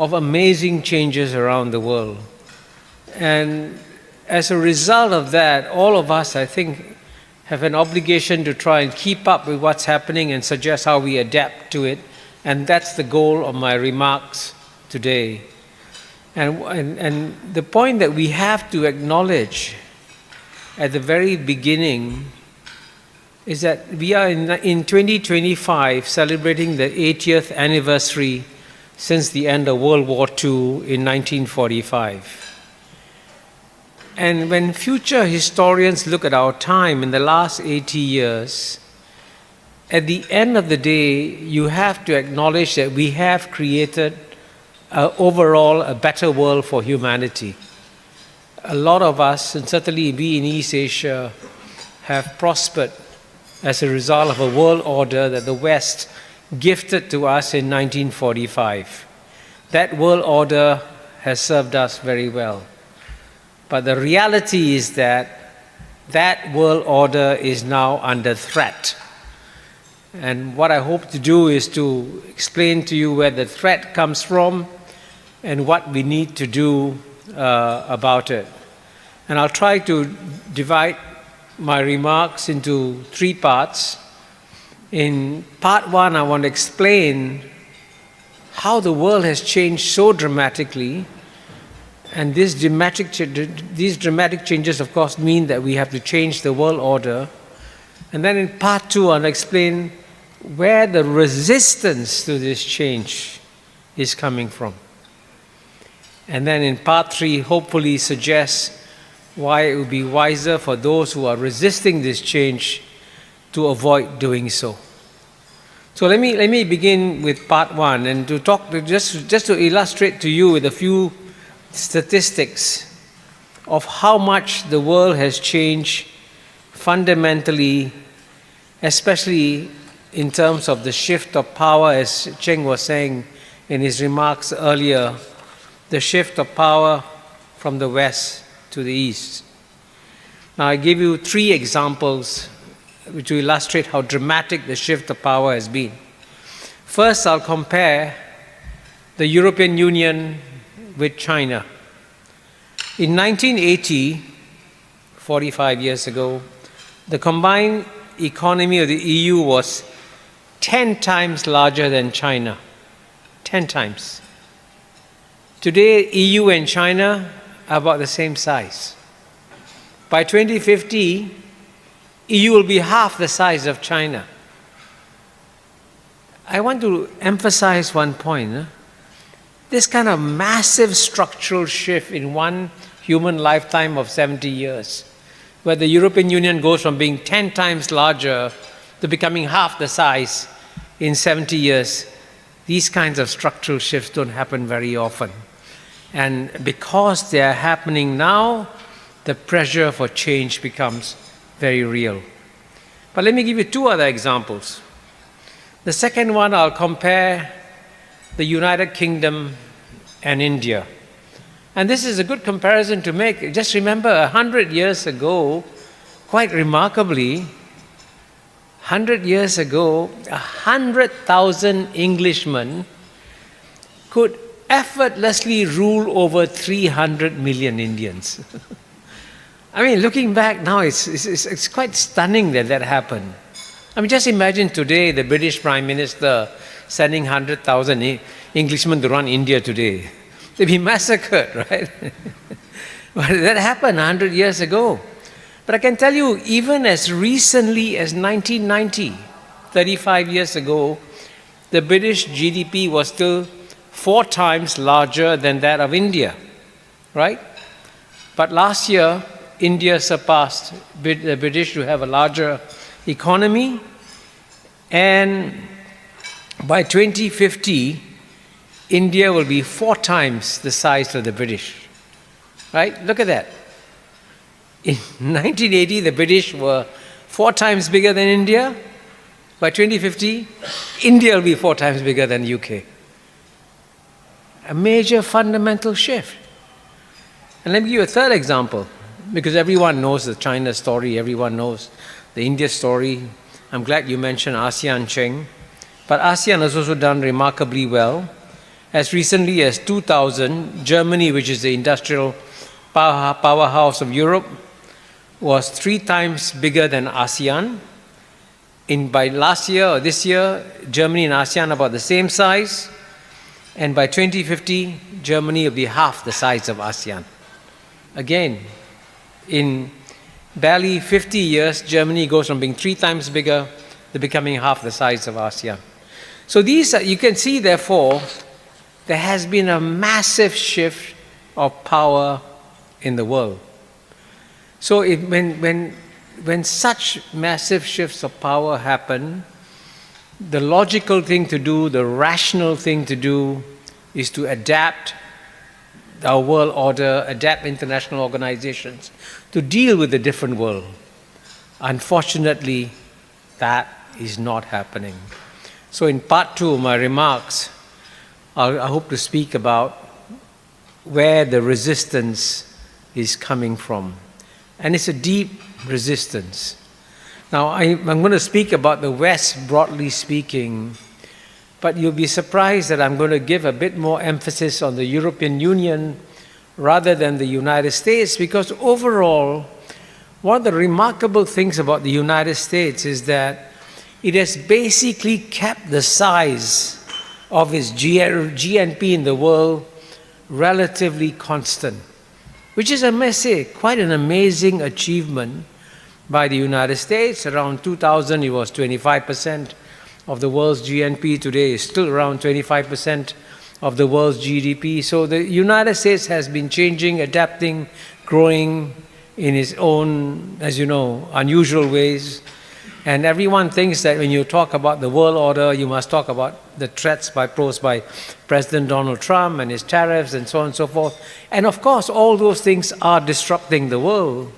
of amazing changes around the world. And as a result of that, all of us, I think, have an obligation to try and keep up with what's happening and suggest how we adapt to it. And that's the goal of my remarks today. And the point that we have to acknowledge at the very beginning is that we are in 2025 celebrating the 80th anniversary since the end of World War II in 1945. And when future historians look at our time in the last 80 years, at the end of the day, you have to acknowledge that we have created overall a better world for humanity. A lot of us, and certainly we in East Asia, have prospered as a result of a world order that the West gifted to us in 1945. That world order has served us very well. But the reality is that that world order is now under threat. And what I hope to do is to explain to you where the threat comes from and what we need to do about it. And I'll try to divide my remarks into three parts. In part one, I want to explain how the world has changed so dramatically. And these dramatic changes, of course, mean that we have to change the world order. And then in part two, I'll explain where the resistance to this change is coming from. And then in part three, hopefully suggest why it would be wiser for those who are resisting this change to avoid doing so. So let me begin with part one and to talk just to illustrate to you with a few statistics of how much the world has changed fundamentally, especially in terms of the shift of power, as Cheng was saying in his remarks earlier, the shift of power from the West to the East. Now I give you three examples which will illustrate how dramatic the shift of power has been. First, I'll compare the European Union with China. In 1980, 45 years ago, the combined economy of the EU was 10 times larger than China. 10 times. Today, EU and China are about the same size. By 2050, EU will be half the size of China. I want to emphasize one point. This kind of massive structural shift in one human lifetime of 70 years, where the European Union goes from being 10 times larger to becoming half the size in 70 years, these kinds of structural shifts don't happen very often. And because they are happening now, the pressure for change becomes very real. But let me give you two other examples. The second one, I'll compare the United Kingdom and India. And this is a good comparison to make. Just remember, 100 years ago, quite remarkably, 100 years ago, 100,000 Englishmen could effortlessly rule over 300 million Indians. I mean, looking back now, it's quite stunning that that happened. I mean, just imagine today the British Prime Minister sending 100,000 Englishmen to run India today. They'd be massacred, right? But that happened 100 years ago. But I can tell you, even as recently as 1990, 35 years ago, the British GDP was still 4 times larger than that of India, right? But last year, India surpassed the British to have a larger economy, and by 2050, India will be 4 times the size of the British, right? Look at that. In 1980, the British were 4 times bigger than India. By 2050, India will be 4 times bigger than the UK. A major fundamental shift. And let me give you a third example, because everyone knows the China story, everyone knows the India story. I'm glad you mentioned ASEAN, Cheng. But ASEAN has also done remarkably well. As recently as 2000, Germany, which is the industrial powerhouse of Europe, was 3 times bigger than ASEAN. By last year or this year, Germany and ASEAN are about the same size. And by 2050, Germany will be half the size of ASEAN. Again, in barely 50 years, Germany goes from being 3 times bigger to becoming half the size of ASEAN. So you can see, therefore, there has been a massive shift of power in the world. So when such massive shifts of power happen, the logical thing to do, the rational thing to do, is to adapt our world order, adapt international organizations to deal with the different world. Unfortunately, that is not happening. So in part 2 of my remarks, I hope to speak about where the resistance is coming from. And it's a deep resistance. Now, I'm going to speak about the West, broadly speaking, but you'll be surprised that I'm going to give a bit more emphasis on the European Union rather than the United States, because overall, one of the remarkable things about the United States is that it has basically kept the size of its GNP in the world relatively constant, which is, I must say, quite an amazing achievement by the United States. Around 2000, it was 25% of the world's GNP. Today, it's still around 25% of the world's GDP. So the United States has been changing, adapting, growing in its own, as you know, unusual ways. And everyone thinks that when you talk about the world order, you must talk about the threats posed by President Donald Trump and his tariffs and so on and so forth. And of course, all those things are disrupting the world.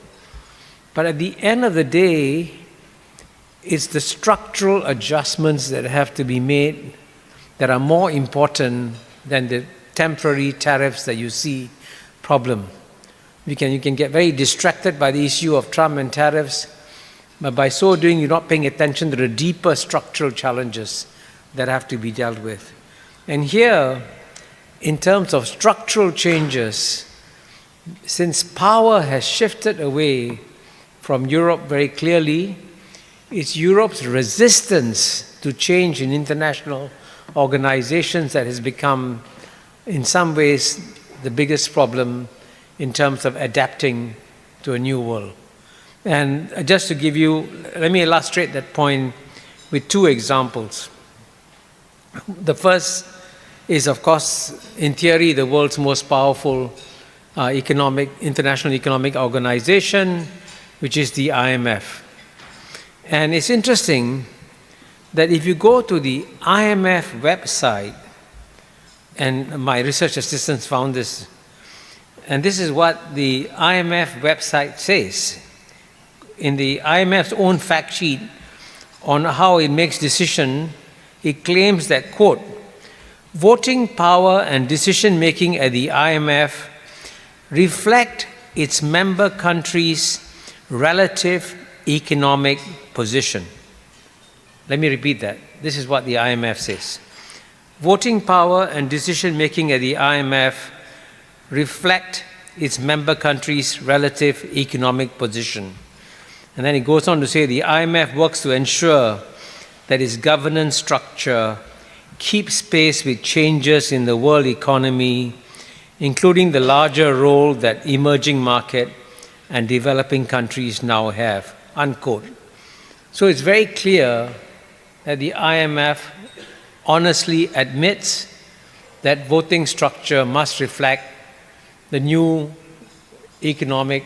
But at the end of the day, it's the structural adjustments that have to be made that are more important than the temporary tariffs that you see problem. You can get very distracted by the issue of Trump and tariffs, but by so doing, you're not paying attention to the deeper structural challenges that have to be dealt with. And here, in terms of structural changes, since power has shifted away from Europe very clearly, it's Europe's resistance to change in international organizations that has become, in some ways, the biggest problem in terms of adapting to a new world. And just to give you, let me illustrate that point with 2 examples. The first is, of course, in theory, the world's most powerful international economic organization, which is the IMF. And it's interesting that if you go to the IMF website, and my research assistants found this, and this is what the IMF website says. In the IMF's own fact sheet on how it makes decisions, it claims that, quote, voting power and decision-making at the IMF reflect its member countries' relative economic position. Let me repeat that. This is what the IMF says. Voting power and decision-making at the IMF reflect its member countries' relative economic position. And then it goes on to say the IMF works to ensure that its governance structure keeps pace with changes in the world economy, including the larger role that emerging market and developing countries now have, unquote. So it's very clear that the IMF honestly admits that voting structure must reflect the new economic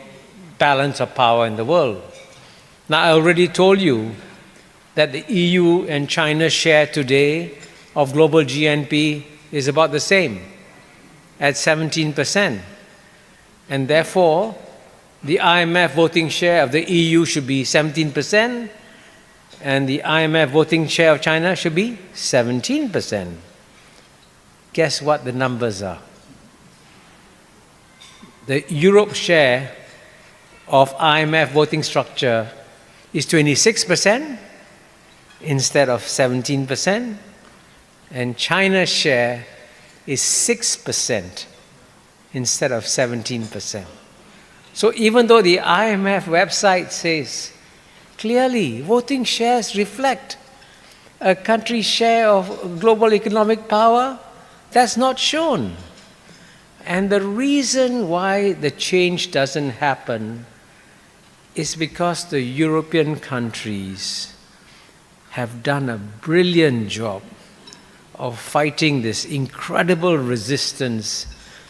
balance of power in the world. Now, I already told you that the EU and China's share today of global GNP is about the same, at 17%. And therefore, the IMF voting share of the EU should be 17%, and the IMF voting share of China should be 17%. Guess what the numbers are? The Europe share of IMF voting structure is 26% instead of 17%, and China's share is 6% instead of 17%. So even though the IMF website says clearly voting shares reflect a country's share of global economic power, that's not shown. And the reason why the change doesn't happen is because the European countries have done a brilliant job of fighting this incredible resistance,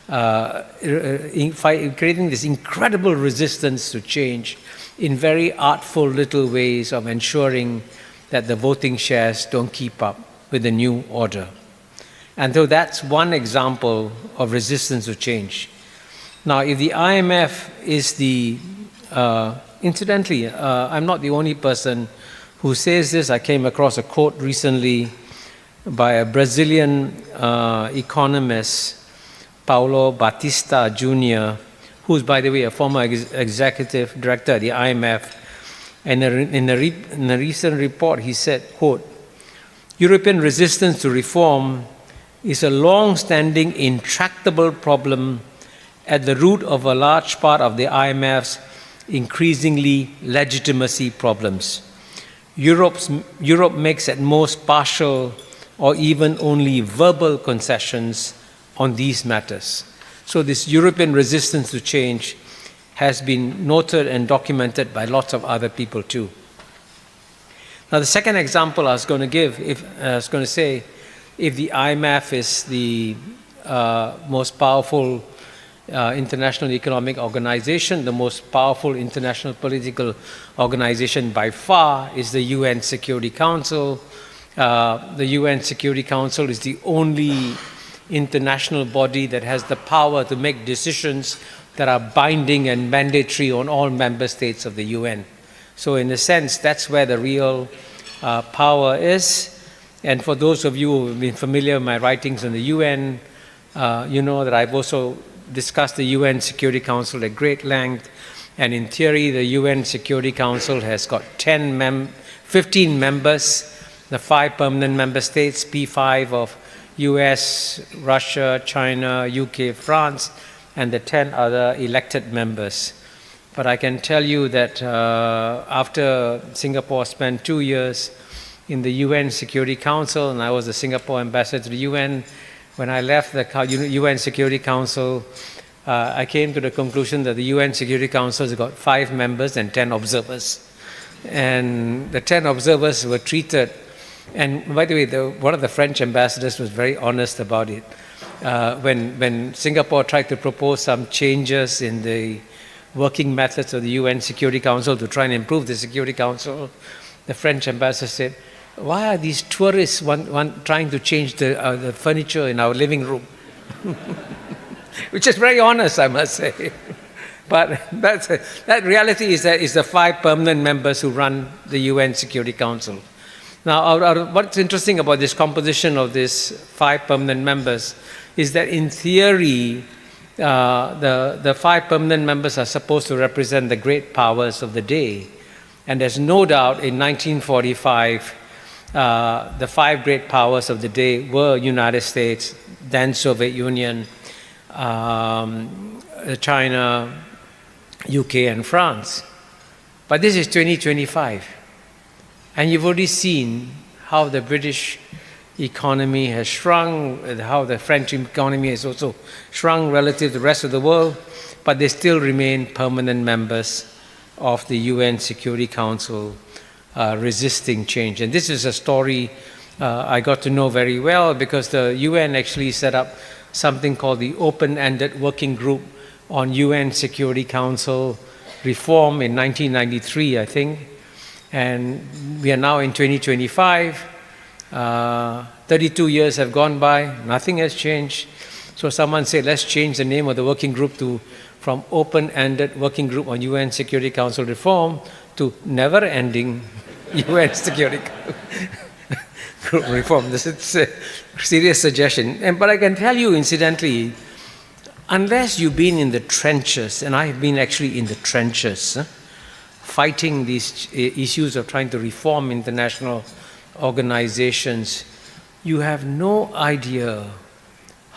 creating this incredible resistance to change in very artful little ways of ensuring that the voting shares don't keep up with the new order. And so that's one example of resistance to change. Now, if the IMF is the, incidentally, I'm not the only person who says this. I came across a quote recently by a Brazilian economist, Paulo Batista Jr., who's, by the way, a former executive director at the IMF. And in a recent report, he said, quote, "European resistance to reform is a long-standing, intractable problem at the root of a large part of the IMF's increasingly legitimacy problems. Europe makes at most partial or even only verbal concessions on these matters." So this European resistance to change has been noted and documented by lots of other people too. Now the second example I was going to give, if the IMF is the most powerful international economic organization, the most powerful international political organization by far is the UN Security Council. The UN Security Council is the only international body that has the power to make decisions that are binding and mandatory on all member states of the UN. So in a sense, that's where the real power is. And for those of you who have been familiar with my writings on the UN, you know that I've also discussed the UN Security Council at great length. And in theory, the UN Security Council has got 15 members, the 5 permanent member states, P5 of US, Russia, China, UK, France, and the 10 other elected members. But I can tell you that after Singapore spent 2 years in the UN Security Council, and I was the Singapore ambassador to the UN, when I left the UN Security Council, I came to the conclusion that the UN Security Council has got 5 members and 10 observers. And the 10 observers were treated, and by the way, one of the French ambassadors was very honest about it. When Singapore tried to propose some changes in the working methods of the UN Security Council to try and improve the Security Council, the French ambassador said, "Why are these tourists trying to change the furniture in our living room?" Which is very honest, I must say. But that reality is that it's the 5 permanent members who run the UN Security Council. Now, what's interesting about this composition of these 5 permanent members is that in theory, the 5 permanent members are supposed to represent the great powers of the day. And there's no doubt in 1945, the 5 great powers of the day were United States, then Soviet Union, China, UK, and France. But this is 2025. And you've already seen how the British economy has shrunk, how the French economy has also shrunk relative to the rest of the world, but they still remain permanent members of the UN Security Council, resisting change. And this is a story I got to know very well because the UN actually set up something called the Open-Ended Working Group on UN Security Council reform in 1993, I think. And we are now in 2025. 32 years have gone by, nothing has changed. So someone said, let's change the name of the working group from Open-Ended Working Group on UN Security Council Reform to Never-Ending UN Security Group Reform. This is a serious suggestion. But I can tell you, incidentally, unless you've been in the trenches, and I've been actually in the trenches, fighting these issues of trying to reform international organizations, you have no idea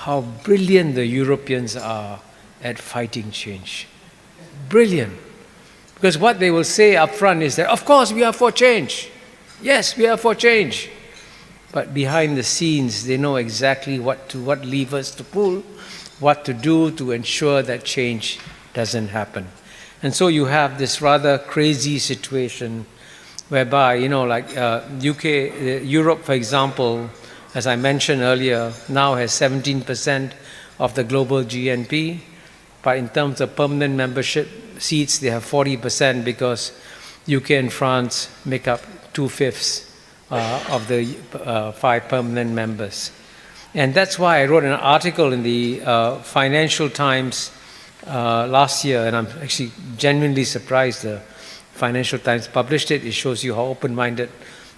how brilliant the Europeans are at fighting change. Brilliant. Because what they will say up front is that, of course, we are for change. Yes, we are for change. But behind the scenes, they know exactly what levers to pull, what to do to ensure that change doesn't happen. And so you have this rather crazy situation whereby, Europe, for example, as I mentioned earlier, now has 17% of the global GNP. But in terms of permanent membership seats, they have 40% because UK and France make up 2/5 of the 5 permanent members. And that's why I wrote an article in the Financial Times last year, and I'm actually genuinely surprised the Financial Times published it. It shows you how open-minded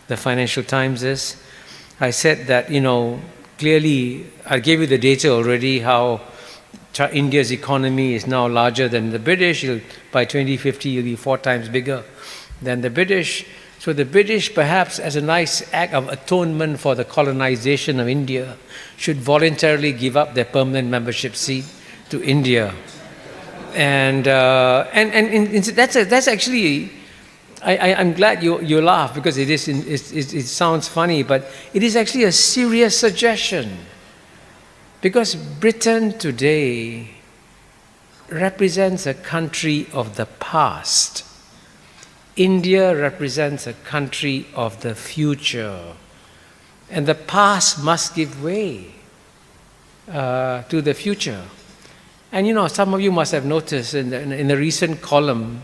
the Financial Times is. I said that, clearly, I gave you the data already, how India's economy is now larger than the British. By 2050, it'll be 4 times bigger than the British. So the British, perhaps as a nice act of atonement for the colonization of India, should voluntarily give up their permanent membership seat to India. And that's actually, I'm glad you laugh, because it sounds funny, but it is actually a serious suggestion. Because Britain today represents a country of the past. India represents a country of the future. And the past must give way to the future. And some of you must have noticed in the recent column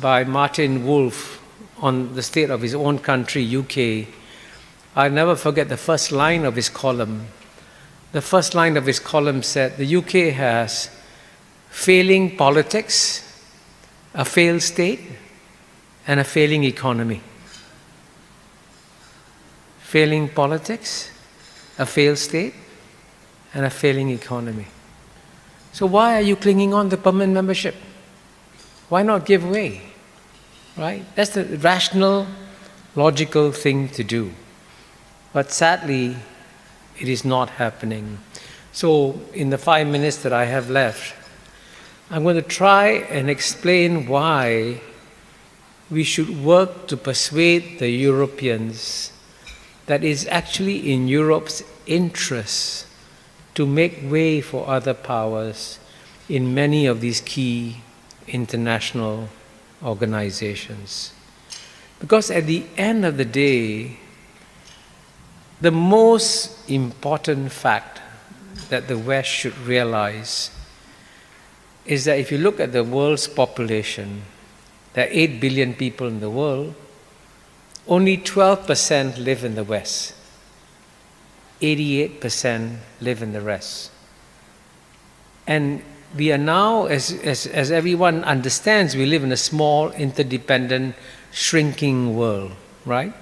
by Martin Wolf on the state of his own country, UK, I'll never forget the first line of his column. The first line of his column said, the UK has failing politics, a failed state, and a failing economy. Failing politics, a failed state, and a failing economy. So why are you clinging on to permanent membership? Why not give way? Right? That's the rational, logical thing to do. But sadly, it is not happening. So in the 5 minutes that I have left, I'm going to try and explain why we should work to persuade the Europeans that it's actually in Europe's interest to make way for other powers in many of these key international organizations. Because at the end of the day, the most important fact that the West should realize is that if you look at the world's population, there are 8 billion people in the world, only 12% live in the West. 88% live in the rest. And we are now, as everyone understands, we live in a small, interdependent, shrinking world, right?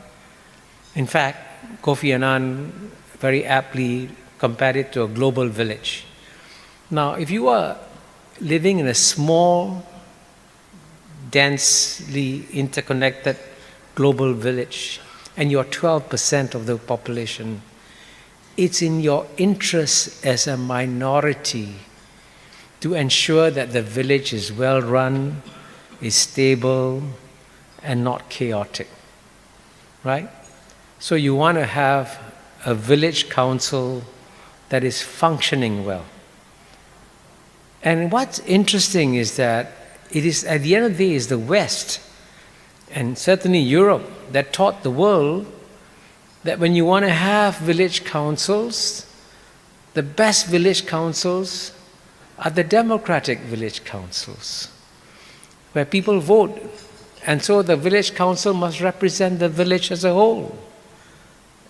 In fact, Kofi Annan very aptly compared it to a global village. Now, if you are living in a small, densely interconnected global village, and you're 12% of the population, it's in your interest as a minority to ensure that the village is well run, is stable, and not chaotic, right? So you want to have a village council that is functioning well. And what's interesting is that it is, at the end of the day, is the West, and certainly Europe, that taught the world that when you want to have village councils, the best village councils are the democratic village councils, where people vote. And so the village council must represent the village as a whole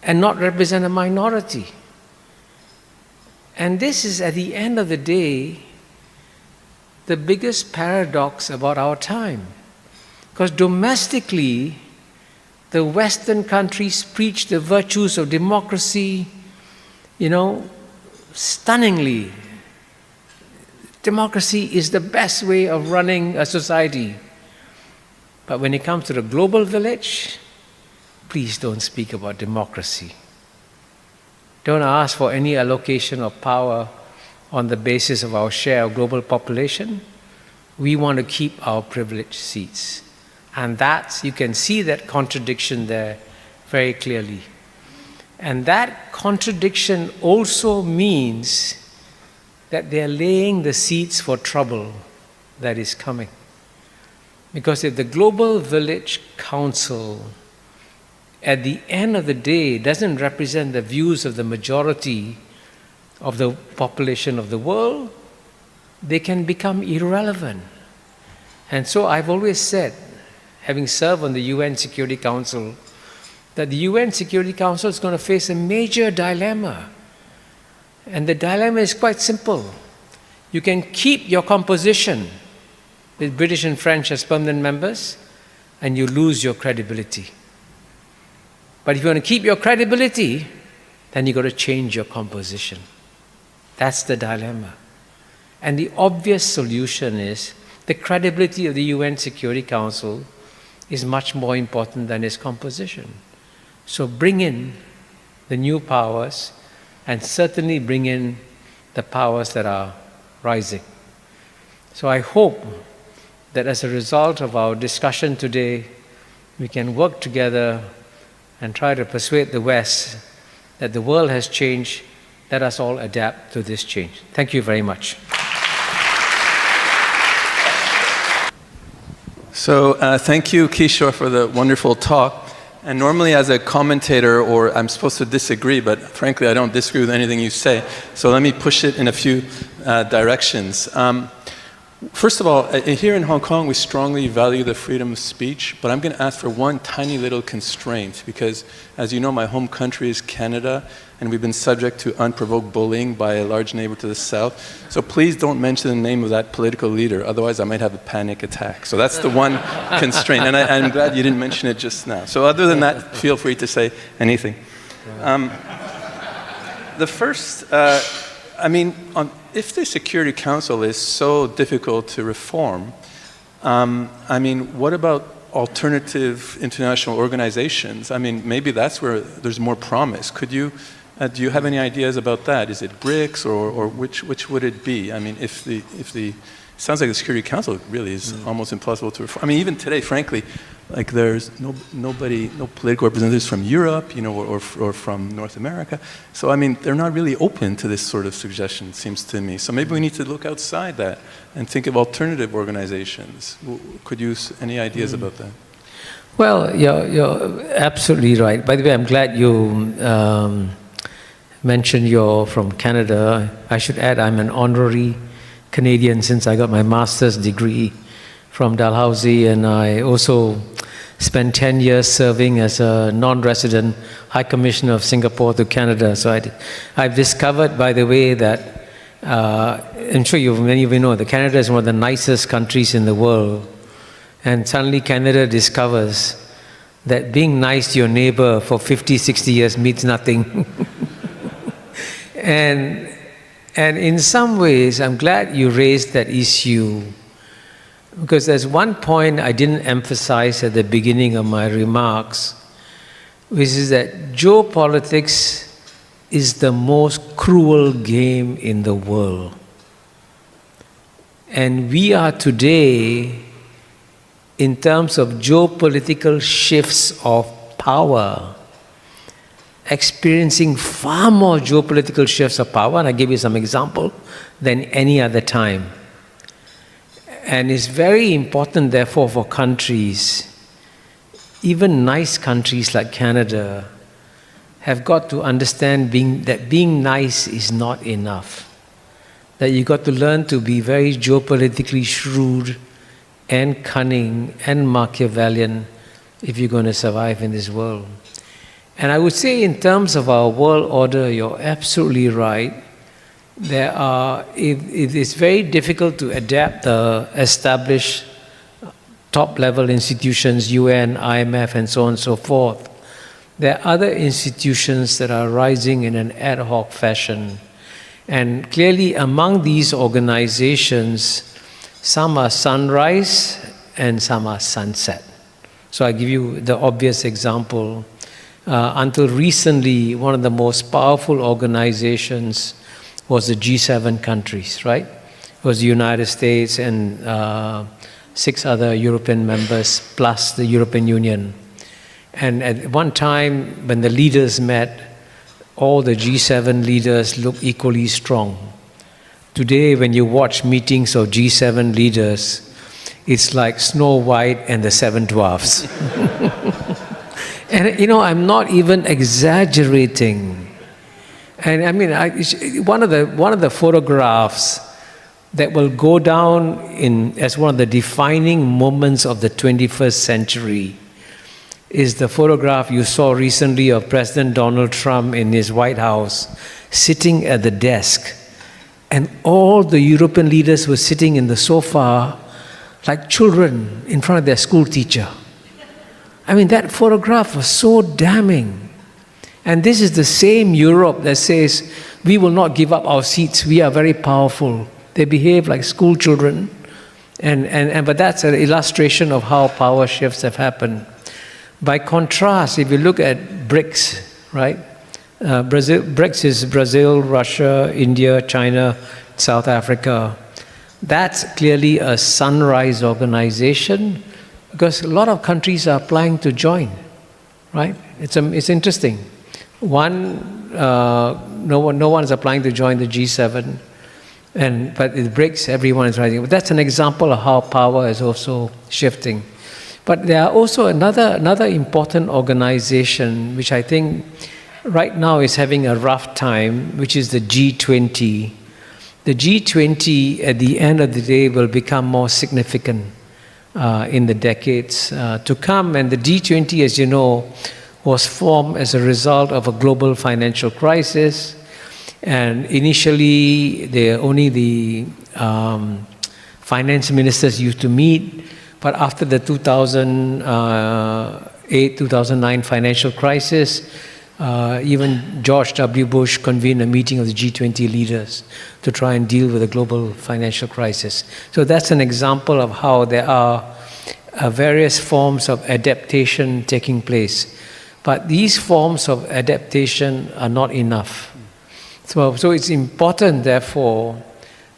and not represent a minority. And this is, at the end of the day, the biggest paradox about our time. Because domestically, the Western countries preach the virtues of democracy, stunningly. Democracy is the best way of running a society. But when it comes to the global village, please don't speak about democracy. don't ask for any allocation of power on the basis of our share of global population. We want to keep our privileged seats. And that's, you can see that contradiction there very clearly. And that contradiction also means that they're laying the seeds for trouble that is coming. Because if the Global Village Council, at the end of the day, doesn't represent the views of the majority of the population of the world, they can become irrelevant. And so I've always said, having served on the UN Security Council, that the UN Security Council is going to face a major dilemma. And the dilemma is quite simple. You can keep your composition with British and French as permanent members, and you lose your credibility. But if you want to keep your credibility, then you've got to change your composition. That's the dilemma. And the obvious solution is the credibility of the UN Security Council is much more important than its composition. So bring in the new powers, and certainly bring in the powers that are rising. So I hope that as a result of our discussion today, we can work together and try to persuade the West that the world has changed. Let us all adapt to this change. Thank you very much. So thank you, Kishore, for the wonderful talk. And normally as a commentator, or I'm supposed to disagree, but frankly I don't disagree with anything you say. So let me push it in a few directions. First of all, here in Hong Kong, we strongly value the freedom of speech, but I'm going to ask for one tiny little constraint, because as you know, my home country is Canada, and we've been subject to unprovoked bullying by a large neighbor to the south. So please don't mention the name of that political leader, otherwise I might have a panic attack. So that's the one constraint, and I'm glad you didn't mention it just now. So other than that, feel free to say anything. The first, if the Security Council is so difficult to reform, what about alternative international organizations? Maybe that's where there's more promise. Could you, do you have any ideas about that? Is it BRICS or which would it be? If the sounds like the Security Council really is almost impossible to reform. Even today, frankly, like there's no political representatives from Europe, or from North America. So they're not really open to this sort of suggestion, it seems to me. So maybe we need to look outside that and think of alternative organizations. Could you, any ideas about that? Well, you're absolutely right. By the way, I'm glad you mentioned you're from Canada. I should add I'm an honorary Canadian since I got my master's degree from Dalhousie, and I also spent 10 years serving as a non-resident High Commissioner of Singapore to Canada. So I've discovered, by the way, that I'm sure many of you know that Canada is one of the nicest countries in the world, and suddenly Canada discovers that being nice to your neighbor for 50, 60 years means nothing. And in some ways, I'm glad you raised that issue, because there's one point I didn't emphasize at the beginning of my remarks, which is that geopolitics is the most cruel game in the world. And we are today, in terms of geopolitical shifts of power, experiencing far more geopolitical shifts of power, and I give you some example, than any other time. And it's very important, therefore, for countries, even nice countries like Canada, have got to understand that being nice is not enough. That you've got to learn to be very geopolitically shrewd and cunning and Machiavellian if you're going to survive in this world. And I would say in terms of our world order, you're absolutely right. It is very difficult to adapt the established top-level institutions, UN, IMF, and so on and so forth. There are other institutions that are rising in an ad hoc fashion. And clearly among these organizations, some are sunrise and some are sunset. So I give you the obvious example. until recently, one of the most powerful organizations was the G7 countries, right? It was the United States and 6 other European members plus the European Union. And at one time, when the leaders met, all the G7 leaders looked equally strong. Today, when you watch meetings of G7 leaders, it's like Snow White and the 7 Dwarfs. And, you know, I'm not even exaggerating. And I mean, one of the photographs that will go down as one of the defining moments of the 21st century is the photograph you saw recently of President Donald Trump in his White House sitting at the desk. And all the European leaders were sitting in the sofa like children in front of their school teacher. I mean, that photograph was so damning. And this is the same Europe that says, we will not give up our seats, we are very powerful. They behave like school children. But that's an illustration of how power shifts have happened. By contrast, if you look at BRICS, right? BRICS is Brazil, Russia, India, China, South Africa. That's clearly a sunrise organization because a lot of countries are applying to join, right? It's interesting. No one is applying to join the G7, but it BRICS, everyone is rising. But that's an example of how power is also shifting. But there are also another important organization which I think right now is having a rough time, which is the G20. The G20 at the end of the day will become more significant in the decades to come. And the G20, as you know, was formed as a result of a global financial crisis. And initially, only the finance ministers used to meet. But after the 2008-2009 financial crisis, even George W. Bush convened a meeting of the G20 leaders to try and deal with the global financial crisis. So that's an example of how there are various forms of adaptation taking place. But these forms of adaptation are not enough. So it's important, therefore,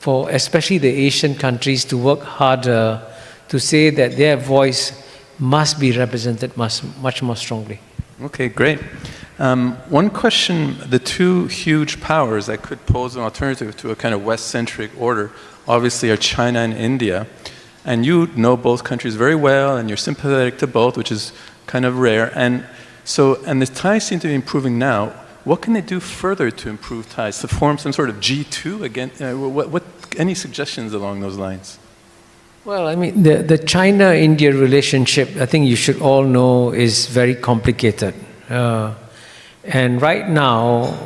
for especially the Asian countries to work harder to say that their voice must be represented much more strongly. Okay, great. One question, the 2 huge powers that could pose an alternative to a kind of West-centric order, obviously are China and India. And you know both countries very well, and you're sympathetic to both, which is kind of rare. And the ties seem to be improving now. What can they do further to improve ties, to form some sort of G2 again? Any suggestions along those lines? Well, I mean, the China-India relationship, I think you should all know, is very complicated. And right now,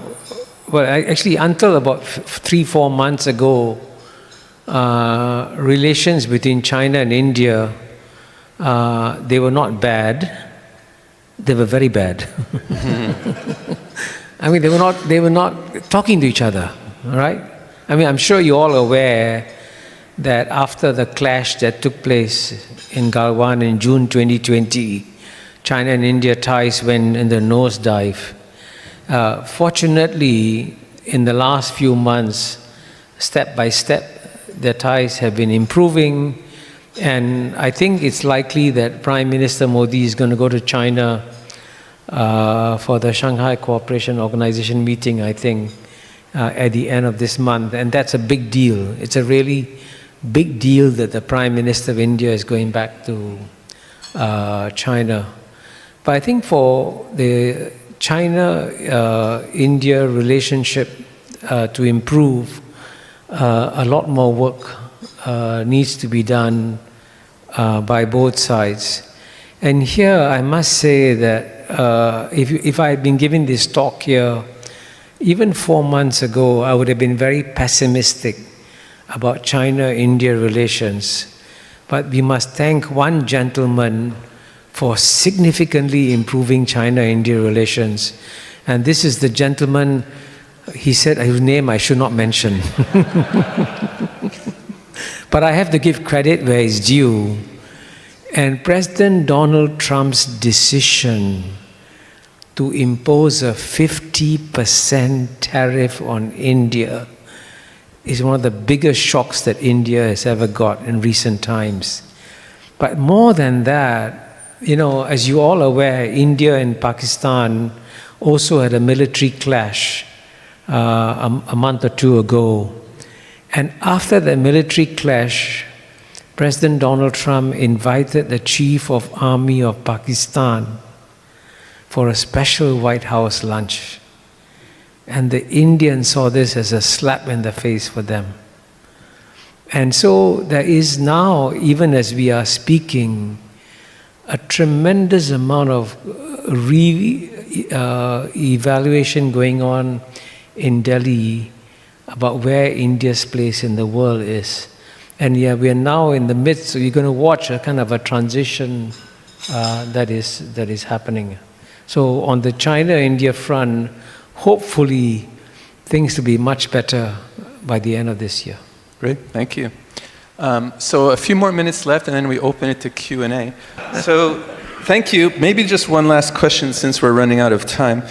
well, actually until about 3-4 months ago, relations between China and India, they were not bad. They were very bad. I mean, they were not talking to each other, all right? I mean, I'm sure you're all aware that after the clash that took place in Galwan in June 2020, China and India ties went in the nosedive. Fortunately, in the last few months, step by step, their ties have been improving. And I think it's likely that Prime Minister Modi is going to go to China for the Shanghai Cooperation Organization meeting, I think, at the end of this month. And that's a big deal. It's a really big deal that the Prime Minister of India is going back to China. But I think for the China-India relationship to improve, a lot more work needs to be done by both sides. And here I must say that if I had been giving this talk here, even 4 months ago, I would have been very pessimistic about China-India relations. But we must thank one gentleman for significantly improving China-India relations. And this is the gentleman, he said whose name I should not mention. But I have to give credit where it's due. And President Donald Trump's decision to impose a 50% tariff on India is one of the biggest shocks that India has ever got in recent times. But more than that, as you all are aware, India and Pakistan also had a military clash a month or two ago. And after the military clash, President Donald Trump invited the Chief of Army of Pakistan for a special White House lunch. And the Indians saw this as a slap in the face for them. And so there is now, even as we are speaking, a tremendous amount of evaluation going on in Delhi about where India's place in the world is. And yeah, we are now in the midst, so you're going to watch a kind of a transition that is happening. So on the China-India front, hopefully things to be much better by the end of this year. Great, thank you. So a few more minutes left, and then we open it to Q&A. So thank you. Maybe just one last question since we're running out of time.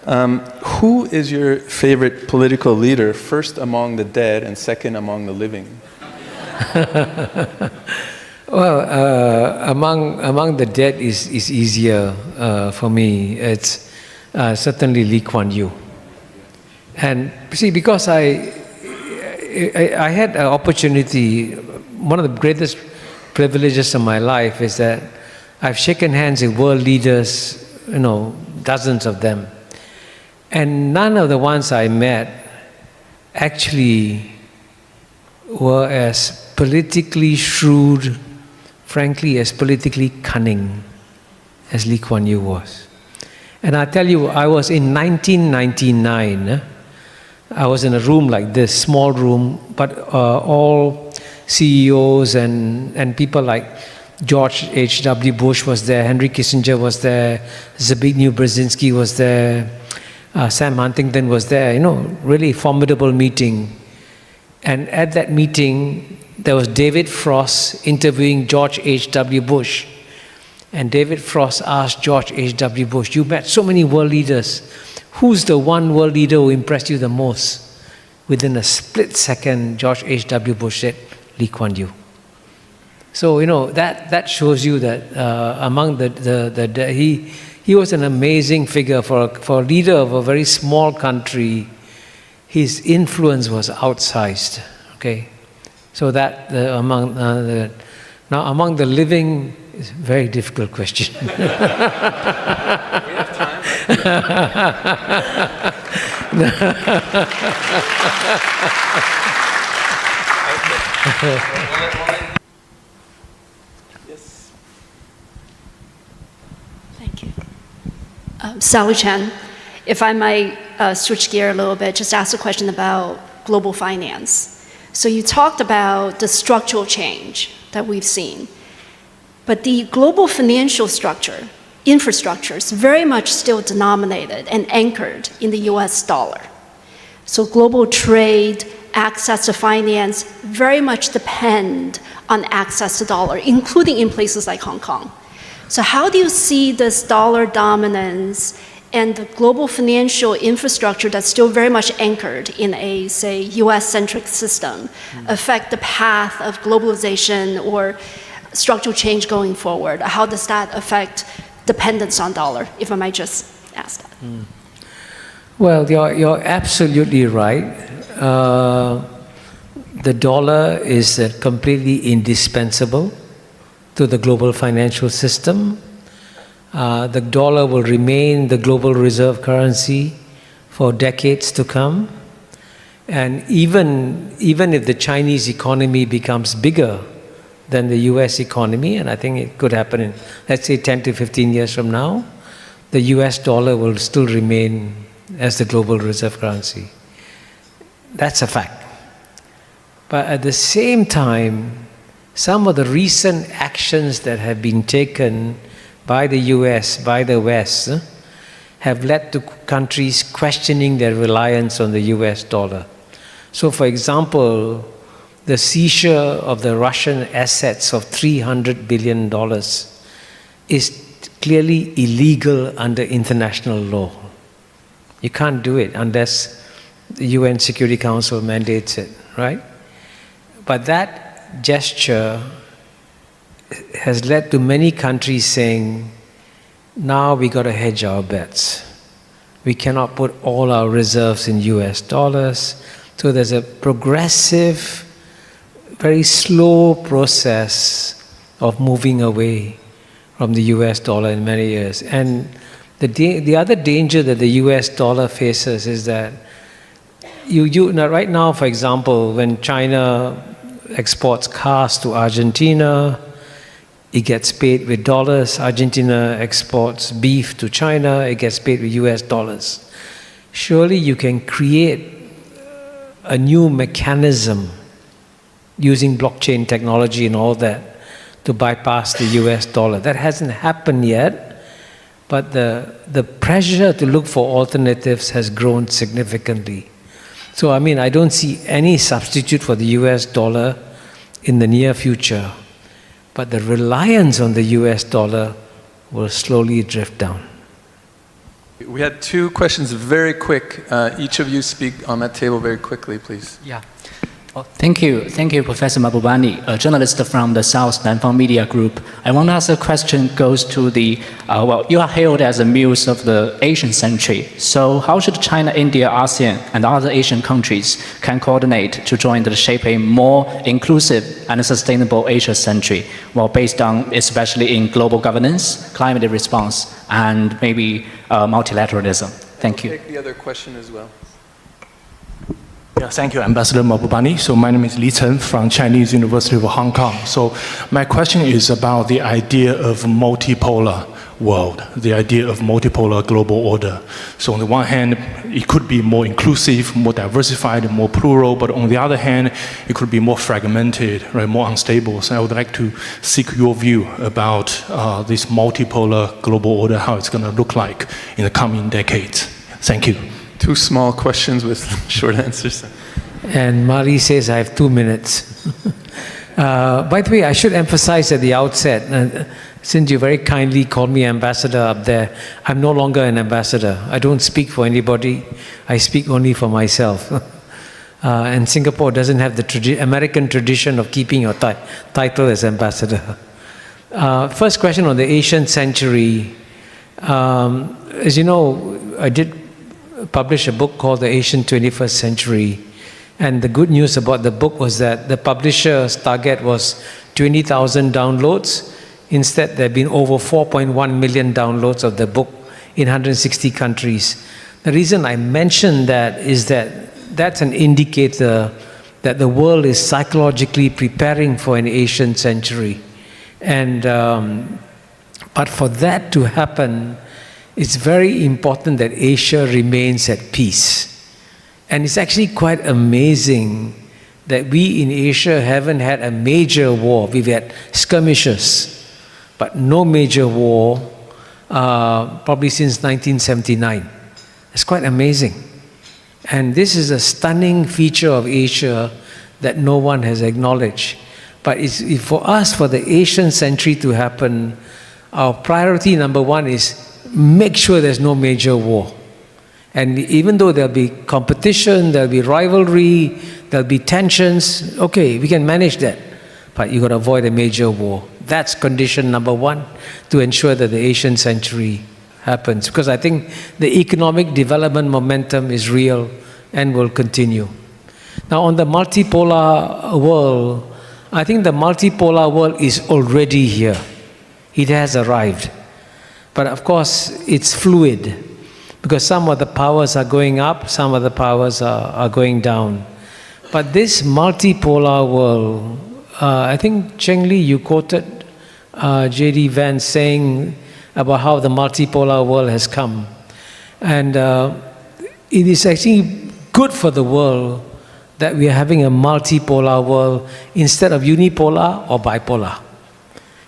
Who is your favorite political leader, first among the dead and second among the living? Well, among the dead is easier for me. It's certainly Lee Kuan Yew. And see, because I had an opportunity, one of the greatest privileges of my life is that I've shaken hands with world leaders, dozens of them. And none of the ones I met actually were as politically shrewd, frankly, as politically cunning as Lee Kuan Yew was. And I tell you, I was in 1999, I was in a room like this, small room, but all CEOs and people like George H.W. Bush was there, Henry Kissinger was there, Zbigniew Brzezinski was there, Sam Huntington was there, really formidable meeting. And at that meeting, there was David Frost interviewing George H.W. Bush. And David Frost asked George H.W. Bush, you met so many world leaders. Who's the one world leader who impressed you the most? Within a split second, George H.W. Bush said, Lee Kuan Yew. So, that shows you that among he was an amazing figure for a leader of a very small country. His influence was outsized, okay? So that among the living is a very difficult question. We have time. Yes. Thank you. Sally Chen, if I might switch gear a little bit, just ask a question about global finance. So you talked about the structural change that we've seen, but the global financial infrastructure is very much still denominated and anchored in the US dollar. So global trade, access to finance very much depend on access to dollar, including in places like Hong Kong. So how do you see this dollar dominance and the global financial infrastructure that's still very much anchored in a, say, US-centric system affect the path of globalization or structural change going forward? How does that affect dependence on dollar, if I might just ask that? Well, you're absolutely right. The dollar is completely indispensable to the global financial system. The dollar will remain the global reserve currency for decades to come. And even if the Chinese economy becomes bigger than the US economy, and I think it could happen in, let's say, 10 to 15 years from now, the US dollar will still remain as the global reserve currency. That's a fact. But at the same time, some of the recent actions that have been taken by the US, by the West, have led to countries questioning their reliance on the US dollar. So, for example, the seizure of the Russian assets of $300 billion is clearly illegal under international law. You can't do it unless the UN Security Council mandates it, right? But that gesture has led to many countries saying, now we got to hedge our bets. We cannot put all our reserves in US dollars. So there's a progressive, very slow process of moving away from the US dollar in many years. And the other danger that the US dollar faces is that right now, for example, when China exports cars to Argentina, it gets paid with dollars. Argentina exports beef to China, it gets paid with US dollars. Surely you can create a new mechanism using blockchain technology and all that to bypass the US dollar. That hasn't happened yet. But the pressure to look for alternatives has grown significantly. So, I mean, I don't see any substitute for the US dollar in the near future. But the reliance on the US dollar will slowly drift down. We had two questions, very quick. Each of you speak on that table very quickly, please. Yeah. Well, thank you, Professor Mahbubani, a journalist from the South Nanfang Media Group. I want to ask a question goes to the, you are hailed as a muse of the Asian century. So how should China, India, ASEAN, and other Asian countries can coordinate to join the shape a more inclusive and sustainable Asia century, well, based on, especially in global governance, climate response, and maybe multilateralism? Thank you. Take the other question as well. Yeah, thank you, Ambassador Mahbubani. So my name is Li Chen from Chinese University of Hong Kong. So my question is about the idea of multipolar world, the idea of multipolar global order. So on the one hand, it could be more inclusive, more diversified, more plural, but on the other hand, it could be more fragmented, right, more unstable. So I would like to seek your view about this multipolar global order, how it's going to look like in the coming decades. Thank you. Two small questions with short answers. And Mari says I have 2 minutes. By the way, I should emphasize at the outset, since you very kindly called me ambassador up there, I'm no longer an ambassador. I don't speak for anybody. I speak only for myself. And Singapore doesn't have the American tradition of keeping your title as ambassador. First question on the Asian century. As you know, I did publish a book called The Asian 21st Century. And the good news about the book was that the publisher's target was 20,000 downloads. Instead, there have been over 4.1 million downloads of the book in 160 countries. The reason I mention that is that that's an indicator that the world is psychologically preparing for an Asian century. And, but for that to happen, it's very important that Asia remains at peace. And it's actually quite amazing that we in Asia haven't had a major war. We've had skirmishes, but no major war probably since 1979. It's quite amazing. And this is a stunning feature of Asia that no one has acknowledged. But it's, for us, for the Asian century to happen, our priority number one is make sure there's no major war. And even though there'll be competition, there'll be rivalry, there'll be tensions, okay, we can manage that. But you've got to avoid a major war. That's condition number one to ensure that the Asian century happens. Because I think the economic development momentum is real and will continue. Now on the multipolar world, I think the multipolar world is already here. It has arrived. But of course, it's fluid, because some of the powers are going up, some of the powers are going down. But this multipolar world, I think, Cheng Li, you quoted J.D. Vance saying about how the multipolar world has come. And it is actually good for the world that we are having a multipolar world instead of unipolar or bipolar.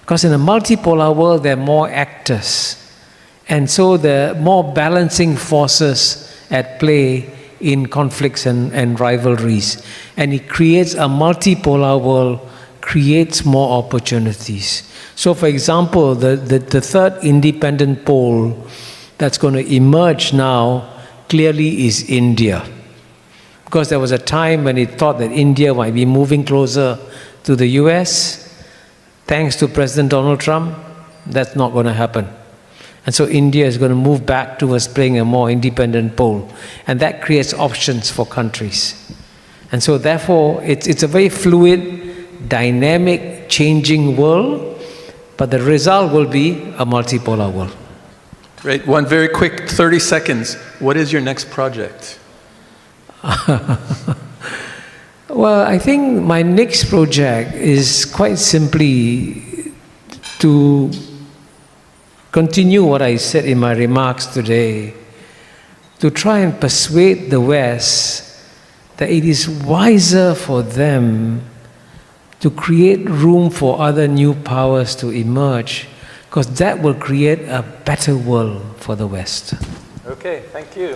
Because in a multipolar world, there are more actors. And so there are more balancing forces at play in conflicts and rivalries. And it creates a multipolar world, creates more opportunities. So for example, the third independent pole that's going to emerge now clearly is India. Because there was a time when it thought that India might be moving closer to the US. Thanks to President Donald Trump, that's not going to happen. And so India is going to move back towards playing a more independent role. And that creates options for countries. And so therefore, it's a very fluid, dynamic, changing world, but the result will be a multipolar world. Great. One very quick 30 seconds. What is your next project? Well, I think my next project is quite simply to continue what I said in my remarks today, to try and persuade the West that it is wiser for them to create room for other new powers to emerge, because that will create a better world for the West. Okay, thank you.